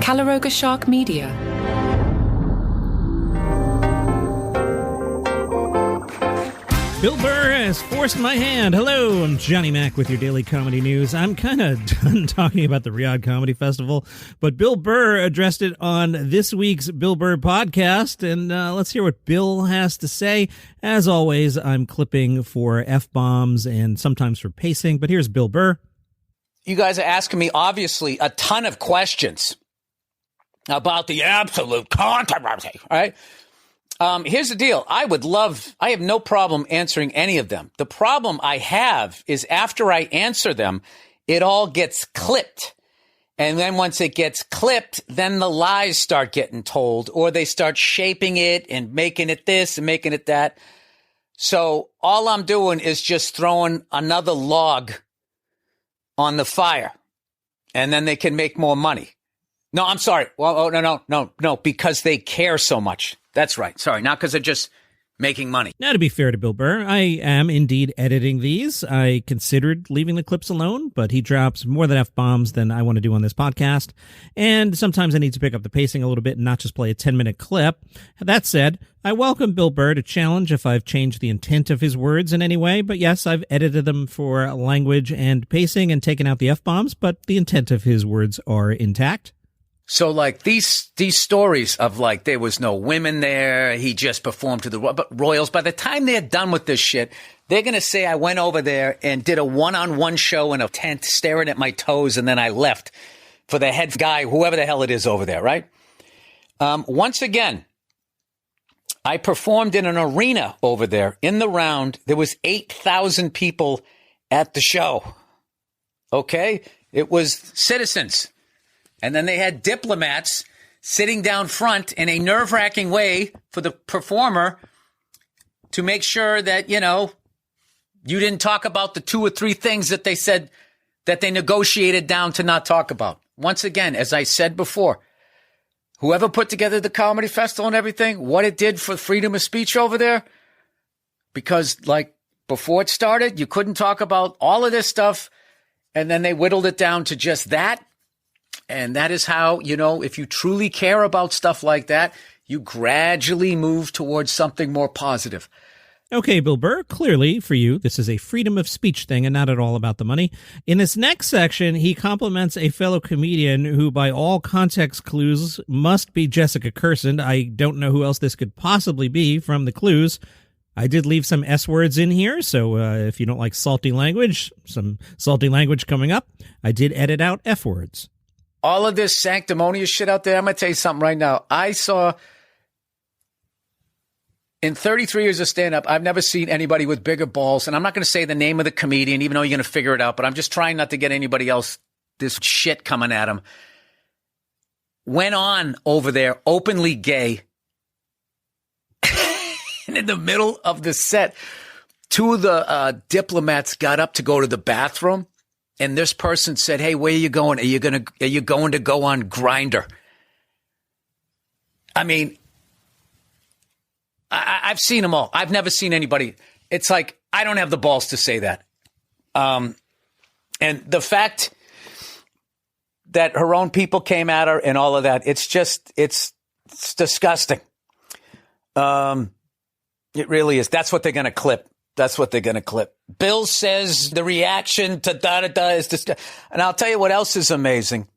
Calaroga Shark Media. Bill Burr has forced my hand. Hello, I'm Johnny Mac with your daily comedy news. I'm kind of done talking about the Riyadh Comedy Festival, but Bill Burr addressed it on this week's Bill Burr podcast, and let's hear what Bill has to say. As always, I'm clipping for F-bombs and sometimes for pacing, but here's Bill Burr. You guys are asking me, obviously, a ton of questions about the absolute controversy, all right? Here's the deal. I have no problem answering any of them. The problem I have is after I answer them, it all gets clipped. And then once it gets clipped, then the lies start getting told, or they start shaping it and making it this and making it that. So all I'm doing is just throwing another log on the fire, and then they can make more money. No, I'm sorry. Well, no, because they care so much. That's right. Sorry, not because they're just making money. Now, to be fair to Bill Burr, I am indeed editing these. I considered leaving the clips alone, but he drops more than F-bombs than I want to do on this podcast. And sometimes I need to pick up the pacing a little bit and not just play a 10-minute clip. That said, I welcome Bill Burr to challenge if I've changed the intent of his words in any way. But yes, I've edited them for language and pacing and taken out the F-bombs, but the intent of his words are intact. So, like, these stories of, like, there was no women there, he just performed to the Royals. By the time they're done with this shit, they're going to say I went over there and did a one-on-one show in a tent staring at my toes, and then I left for the head guy, whoever the hell it is over there, right? Once again, I performed in an arena over there. In the round, there was 8,000 people at the show, okay? It was citizens. And then they had diplomats sitting down front in a nerve-wracking way for the performer to make sure that, you know, you didn't talk about the 2 or 3 things that they said that they negotiated down to not talk about. Once again, as I said before, whoever put together the comedy festival and everything, what it did for freedom of speech over there, because, like, before it started, you couldn't talk about all of this stuff, and then they whittled it down to just that. And that is how, you know, if you truly care about stuff like that, you gradually move towards something more positive. Okay, Bill Burr, clearly for you, this is a freedom of speech thing and not at all about the money. In this next section, he compliments a fellow comedian who, by all context clues, must be Jessica Kirson. I don't know who else this could possibly be from the clues. I did leave some S words in here, so if you don't like salty language, some salty language coming up. I did edit out F words. All of this sanctimonious shit out there, I'm going to tell you something right now. I saw, in 33 years of stand-up, I've never seen anybody with bigger balls. And I'm not going to say the name of the comedian, even though you're going to figure it out. But I'm just trying not to get anybody else this shit coming at him. Went on over there, openly gay. And in the middle of the set, 2 of the diplomats got up to go to the bathroom. And this person said, "Hey, where are you going? Are you going to go on Grindr?" I mean, I've seen them all. I've never seen anybody. It's like, I don't have the balls to say that. And the fact that her own people came at her and all of that, it's disgusting. It really is. That's what they're going to clip. That's what they're going to clip. Bill says the reaction to da-da-da is disgusting. And I'll tell you what else is amazing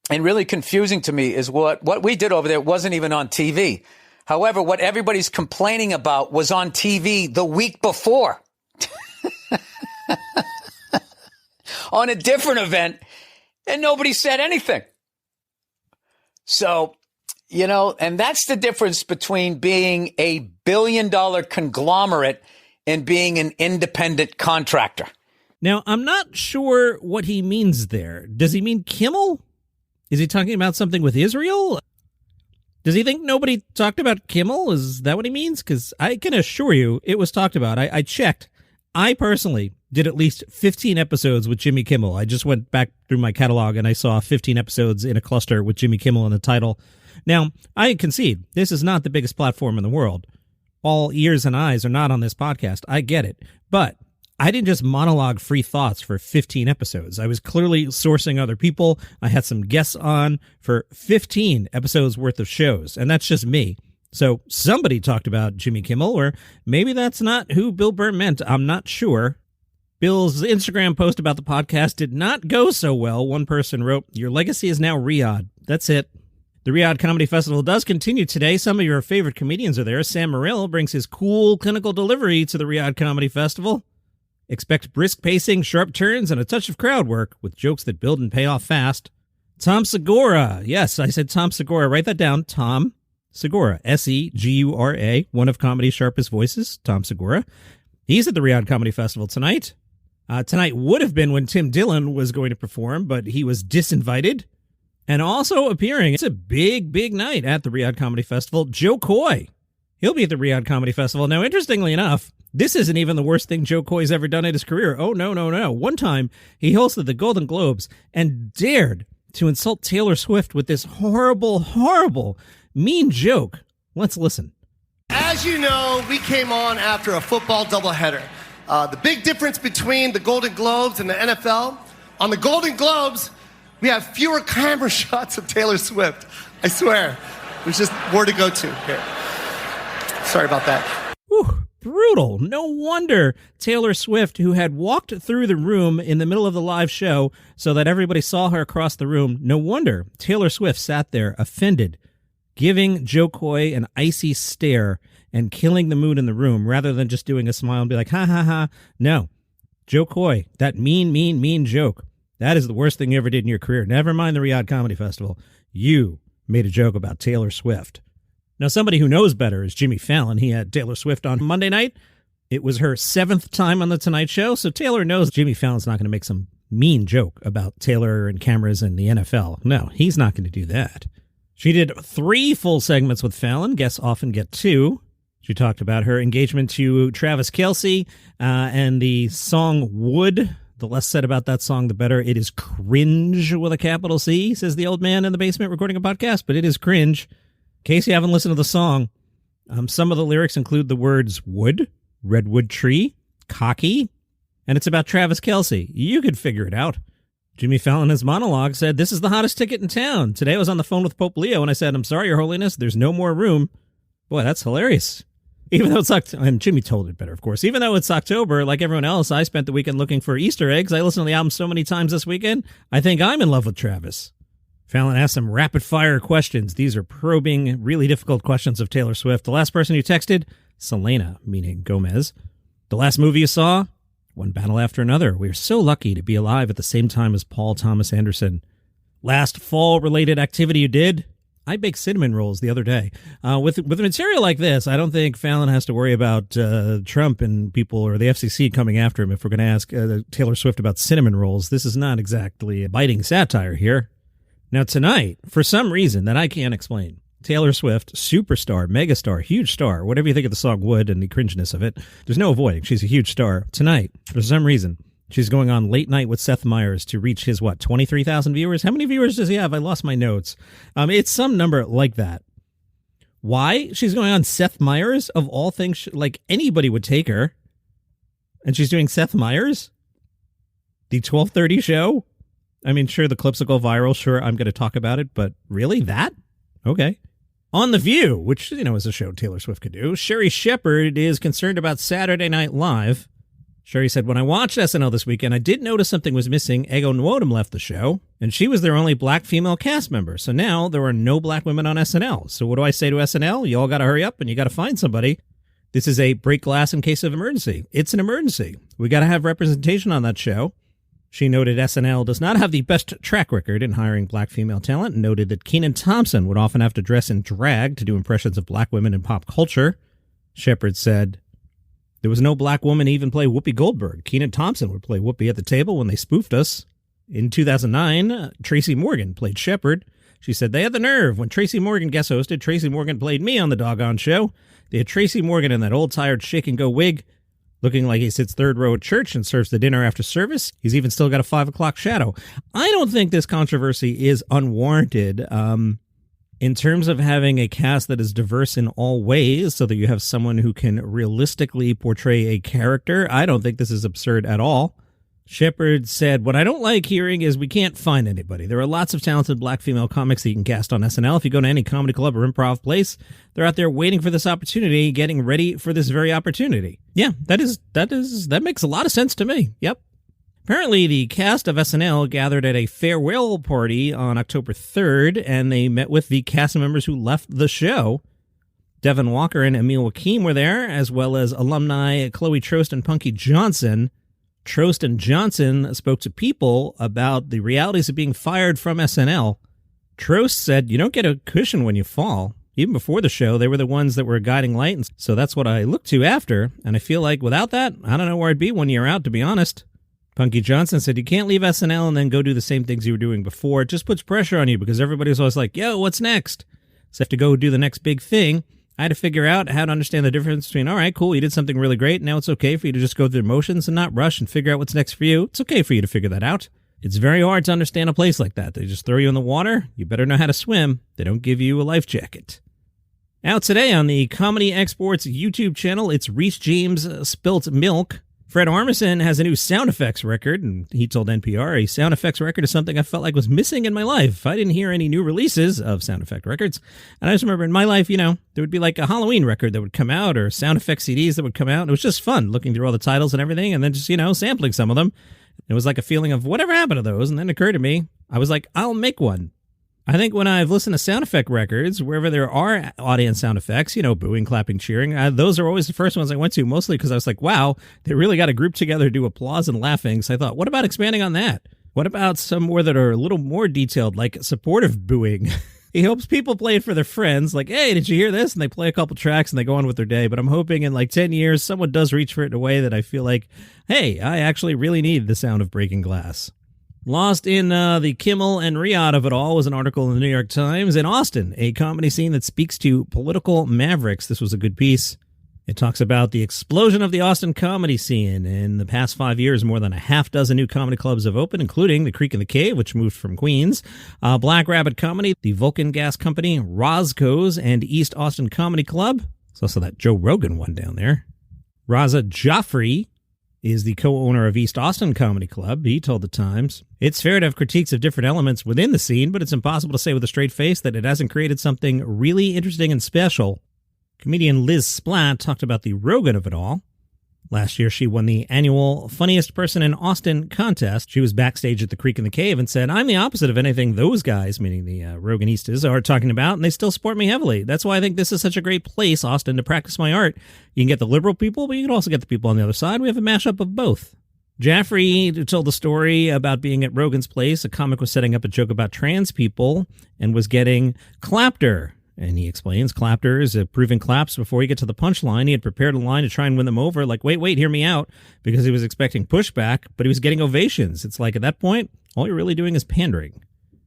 and really confusing to me is what we did over there wasn't even on TV. However, what everybody's complaining about was on TV the week before on a different event, and nobody said anything. So, you know, and that's the difference between being a billion-dollar conglomerate and being an independent contractor. Now, I'm not sure what he means there. Does he mean Kimmel? Is he talking about something with Israel? Does he think nobody talked about Kimmel? Is that what he means? Because I can assure you it was talked about. I checked. I personally did at least 15 episodes with Jimmy Kimmel. I just went back through my catalog and I saw 15 episodes in a cluster with Jimmy Kimmel in the title. Now, I concede, this is not the biggest platform in the world. All ears and eyes are not on this podcast. I get it. But I didn't just monologue free thoughts for 15 episodes. I was clearly sourcing other people. I had some guests on for 15 episodes worth of shows, and that's just me. So somebody talked about Jimmy Kimmel, or maybe that's not who Bill Burr meant. I'm not sure. Bill's Instagram post about the podcast did not go so well. One person wrote, "Your legacy is now Riyadh." That's it. The Riyadh Comedy Festival does continue today. Some of your favorite comedians are there. Sam Morril brings his cool, clinical delivery to the Riyadh Comedy Festival. Expect brisk pacing, sharp turns, and a touch of crowd work with jokes that build and pay off fast. Tom Segura. Yes, I said Tom Segura. Write that down. Tom Segura. Segura. One of comedy's sharpest voices. Tom Segura. He's at the Riyadh Comedy Festival tonight. Tonight would have been when Tim Dillon was going to perform, but he was disinvited. And also appearing, it's a big, big night at the Riyadh Comedy Festival, Jo Koy. He'll be at the Riyadh Comedy Festival. Now, interestingly enough, this isn't even the worst thing Jo Koy's ever done in his career. Oh, no. One time, he hosted the Golden Globes and dared to insult Taylor Swift with this horrible, horrible, mean joke. Let's listen. As you know, we came on after a football doubleheader. The big difference between the Golden Globes and the NFL, on the Golden Globes, we have fewer camera shots of Taylor Swift. I swear. There's just more to go to here. Sorry about that. Whew, brutal. No wonder Taylor Swift, who had walked through the room in the middle of the live show so that everybody saw her across the room, no wonder Taylor Swift sat there offended, giving Jo Koy an icy stare and killing the mood in the room rather than just doing a smile and be like, ha, ha, ha. No. Jo Koy, that mean joke. That is the worst thing you ever did in your career. Never mind the Riyadh Comedy Festival. You made a joke about Taylor Swift. Now, somebody who knows better is Jimmy Fallon. He had Taylor Swift on Monday night. It was her 7th time on The Tonight Show, so Taylor knows Jimmy Fallon's not going to make some mean joke about Taylor and cameras and the NFL. No, he's not going to do that. She did 3 full segments with Fallon. Guests often get 2. She talked about her engagement to Travis Kelce and the song Wood. The less said about that song, the better. It is cringe with a capital C, says the old man in the basement recording a podcast, but it is cringe. In case you haven't listened to the song, some of the lyrics include the words wood, redwood tree, cocky, and it's about Travis Kelce. You could figure it out. Jimmy Fallon in his monologue said, "This is the hottest ticket in town. Today I was on the phone with Pope Leo and I said, 'I'm sorry, Your Holiness, there's no more room.'" Boy, that's hilarious. Even though it's October, and Jimmy told it better, of course. Even though it's October, like everyone else, I spent the weekend looking for Easter eggs. I listened to the album so many times this weekend, I think I'm in love with Travis. Fallon asked some rapid-fire questions. These are probing, really difficult questions of Taylor Swift. The last person you texted? Selena, meaning Gomez. The last movie you saw? One battle after another. We are so lucky to be alive at the same time as Paul Thomas Anderson. Last fall-related activity you did? I baked cinnamon rolls the other day. With material like this, I don't think Fallon has to worry about Trump and people or the FCC coming after him if we're going to ask Taylor Swift about cinnamon rolls. This is not exactly a biting satire here. Now tonight, for some reason that I can't explain, Taylor Swift, superstar, megastar, huge star, whatever you think of the song Wood and the cringeness of it, there's no avoiding. She's a huge star. Tonight, for some reason, she's going on Late Night with Seth Meyers to reach his, 23,000 viewers? How many viewers does he have? I lost my notes. It's some number like that. Why? She's going on Seth Meyers, of all things, like anybody would take her. And she's doing Seth Meyers? The 12:30 show? I mean, sure, the clips will go viral. Sure, I'm going to talk about it. But really, that? Okay. On The View, which, is a show Taylor Swift could do, Sherry Shepherd is concerned about Saturday Night Live. Sherry said, "When I watched SNL this weekend, I did notice something was missing. Ego Nwodum left the show, and she was their only black female cast member. So now there are no black women on SNL. So what do I say to SNL? You all got to hurry up, and you got to find somebody. This is a break glass in case of emergency. It's an emergency. We got to have representation on that show." She noted SNL does not have the best track record in hiring black female talent, and noted that Kenan Thompson would often have to dress in drag to do impressions of black women in pop culture. Shepherd said, "There was no black woman to even play Whoopi Goldberg. Kenan Thompson would play Whoopi at the table when they spoofed us. In 2009, Tracy Morgan played Shepherd. She said, they had the nerve. When Tracy Morgan guest hosted, Tracy Morgan played me on the doggone show. They had Tracy Morgan in that old tired shake and go wig, looking like he sits third row at church and serves the dinner after service. He's even still got a 5 o'clock shadow." I don't think this controversy is unwarranted. In terms of having a cast that is diverse in all ways so that you have someone who can realistically portray a character, I don't think this is absurd at all. Shepard said, "What I don't like hearing is we can't find anybody. There are lots of talented black female comics that you can cast on SNL. If you go to any comedy club or improv place, they're out there waiting for this opportunity, getting ready for this very opportunity." Yeah, that makes a lot of sense to me. Yep. Apparently, the cast of SNL gathered at a farewell party on October 3rd, and they met with the cast members who left the show. Devin Walker and Emil Wakim were there, as well as alumni Chloe Trost and Punky Johnson. Trost and Johnson spoke to People about the realities of being fired from SNL. Trost said, "You don't get a cushion when you fall." Even before the show, they were the ones that were a guiding light, and so that's what I looked to after, and I feel like without that, I don't know where I'd be 1 year out, to be honest. Punky Johnson said, "You can't leave SNL and then go do the same things you were doing before. It just puts pressure on you because everybody's always like, yo, what's next? So I have to go do the next big thing. I had to figure out how to understand the difference between, all right, cool, you did something really great. Now it's okay for you to just go through the motions and not rush and figure out what's next for you. It's okay for you to figure that out. It's very hard to understand a place like that. They just throw you in the water. You better know how to swim. They don't give you a life jacket." Out today on the Comedy Exports YouTube channel, it's Reese James Spilt Milk. Fred Armisen has a new sound effects record, and he told NPR, "A sound effects record is something I felt like was missing in my life. I didn't hear any new releases of sound effect records." And I just remember in my life, there would be like a Halloween record that would come out or sound effect CDs that would come out. And it was just fun looking through all the titles and everything and then just, sampling some of them. It was like a feeling of whatever happened to those. And then it occurred to me, I was like, I'll make one. I think when I've listened to sound effect records, wherever there are audience sound effects, booing, clapping, cheering, those are always the first ones I went to, mostly because I was like, wow, they really got a group together to do applause and laughing. So I thought, what about expanding on that? What about some more that are a little more detailed, like supportive booing? He hopes people play it for their friends, like, hey, did you hear this? And they play a couple tracks and they go on with their day. But I'm hoping in like 10 years, someone does reach for it in a way that I feel like, hey, I actually really need the sound of breaking glass. Lost in the Kimmel and Riyadh of it all was an article in the New York Times. In Austin, a comedy scene that speaks to political mavericks. This was a good piece. It talks about the explosion of the Austin comedy scene. In the past 5 years, more than a half dozen new comedy clubs have opened, including the Creek and the Cave, which moved from Queens, Black Rabbit Comedy, the Vulcan Gas Company, Roscoe's, and East Austin Comedy Club. There's also that Joe Rogan one down there. Raza Joffrey is the co-owner of East Austin Comedy Club. He told the Times, "It's fair to have critiques of different elements within the scene, but it's impossible to say with a straight face that it hasn't created something really interesting and special." Comedian Liz Splatt talked about the Rogan of it all. Last year, she won the annual Funniest Person in Austin contest. She was backstage at the Creek and the Cave and said, "I'm the opposite of anything those guys," meaning the Roganistas, "are talking about, and they still support me heavily. That's why I think this is such a great place, Austin, to practice my art. You can get the liberal people, but you can also get the people on the other side. We have a mashup of both." Jaffrey told the story about being at Rogan's place. A comic was setting up a joke about trans people and was getting clapter. And he explains, clapter is approving claps before you get to the punchline. He had prepared a line to try and win them over, like, wait, hear me out, because he was expecting pushback, but he was getting ovations. It's like, at that point, all you're really doing is pandering.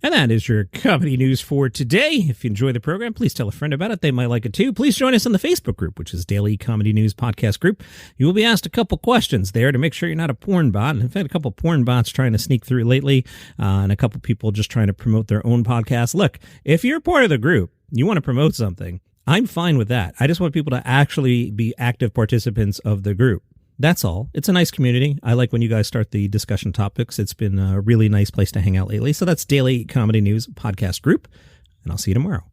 And that is your comedy news for today. If you enjoy the program, please tell a friend about it. They might like it too. Please join us in the Facebook group, which is Daily Comedy News Podcast Group. You will be asked a couple questions there to make sure you're not a porn bot. And I've had a couple porn bots trying to sneak through lately, and a couple people just trying to promote their own podcast. Look, if you're part of the group, you want to promote something, I'm fine with that. I just want people to actually be active participants of the group. That's all. It's a nice community. I like when you guys start the discussion topics. It's been a really nice place to hang out lately. So that's Daily Comedy News Podcast Group, and I'll see you tomorrow.